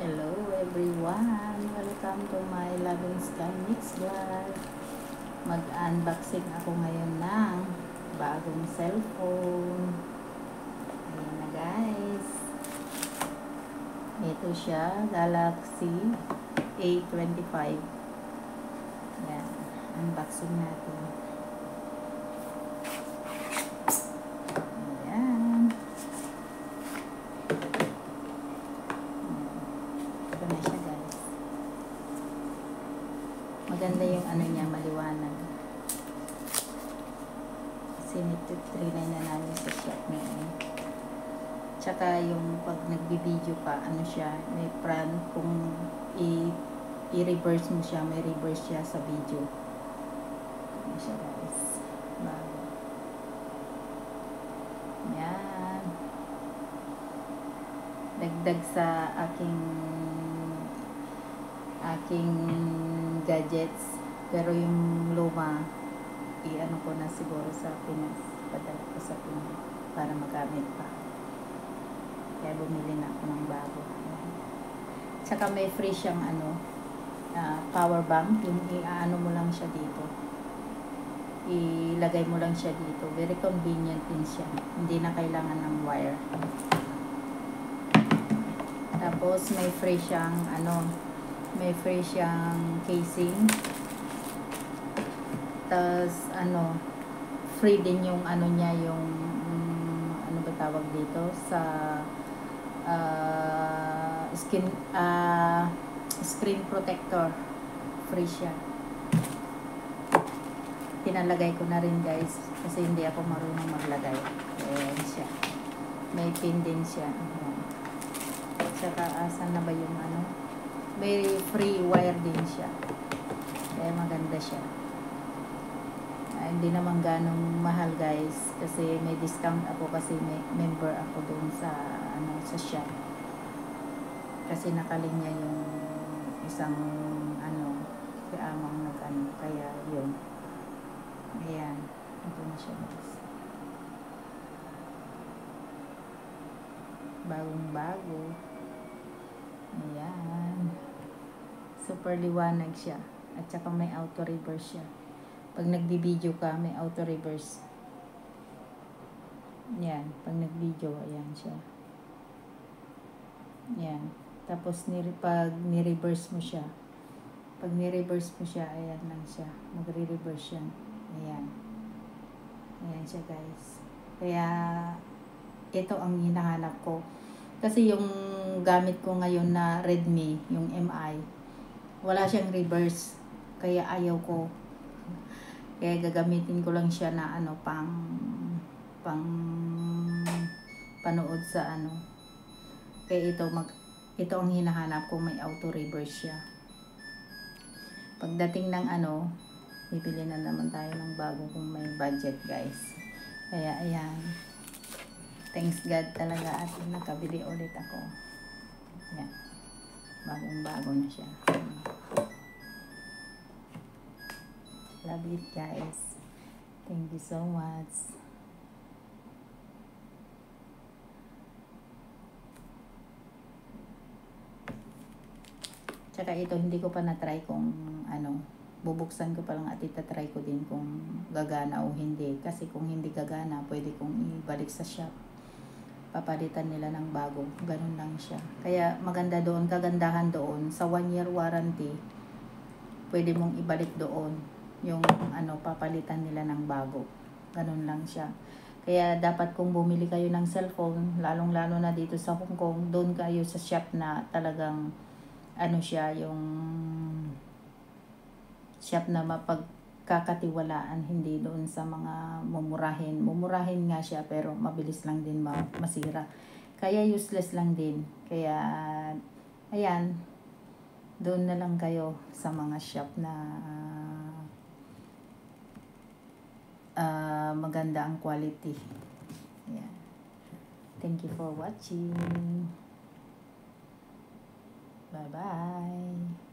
Hello everyone! Welcome to my Loving Sky Mix Vlog. Mag-unboxing ako ngayon ng bagong cellphone. Ayan na guys. Ito siya, Galaxy A25. Ayan, unboxing natin. Maganda yung ano niya, maliwanag. Kasi nititrinay na namin sa shop ngayon. Tsaka yung pag nagbibideo ka, ano siya, may front, kung i-reverse mo siya, may reverse siya sa video. Ano siya guys. Bago. Yan. Dagdag sa aking gadgets, pero yung luma i-ano ko na siguro sa Pinas, padala ko sa Pinas para magamit pa, kaya bumili na ako ng bago. Tsaka may free siyang power bank, yung i-ano mo lang siya dito, ilagay mo lang siya dito, very convenient din siya, hindi na kailangan ng wire. Tapos may free siyang casing. Tapos free din yung niya, yung ano ba tawag dito sa screen protector. Free siya. Pinalagay ko na rin guys kasi hindi ako marunong maglagay. Ayan siya. May pin din siya. Tsaka asan na ba yung may free wire din siya. Kaya maganda siya. Hindi naman ganong mahal guys kasi may discount ako kasi may member ako doon sa sa shop. Kasi nakalinya yung isang amang kaya yun. Ayan. Ito na siya guys. Bagong bago. Ayan. Super liwanag siya. At saka may auto reverse siya. Pag nagbibideo ka, may auto reverse. Ayan. Pag nagbideo, ayan siya. Ayan. Tapos pag ni-reverse mo siya. Pag ni-reverse mo siya, ayan lang siya. Magre-reverse yan. Ayan. Ayan siya guys. Kaya ito ang hinahanap ko. Kasi yung gamit ko ngayon na Redmi, yung MI, wala siyang reverse. Kaya ayaw ko. Kaya gagamitin ko lang siya na pang panood sa Kaya ito ang hinahanap ko, may auto reverse siya. Pagdating ng bibili na naman tayo ng bago kung may budget guys. Kaya ayan. Thanks God talaga at nakabili ulit ako. Yan. Bagong-bago na siya. Love it guys. Thank you so much. Tsaka ito hindi ko pa na-try kung bubuksan ko pa lang at itatry ko din kung gagana o hindi. Kasi kung hindi gagana, pwede kong ibalik sa shop. Papalitan nila ng bago. Ganun lang siya. Kaya maganda doon, kagandahan doon, sa 1-year warranty, pwede mong ibalik doon yung papalitan nila ng bago. Ganun lang siya. Kaya dapat kung bumili kayo ng cellphone, lalong-lalo na dito sa Hong Kong, doon kayo sa shop na talagang siya, yung shop na mapagkakatiwalaan, hindi doon sa mga mumurahin. Mumurahin nga siya pero mabilis lang din masira. Kaya useless lang din. Kaya ayan, doon na lang kayo sa mga shop na maganda ang quality. Ayan. Thank you for watching. Bye-bye.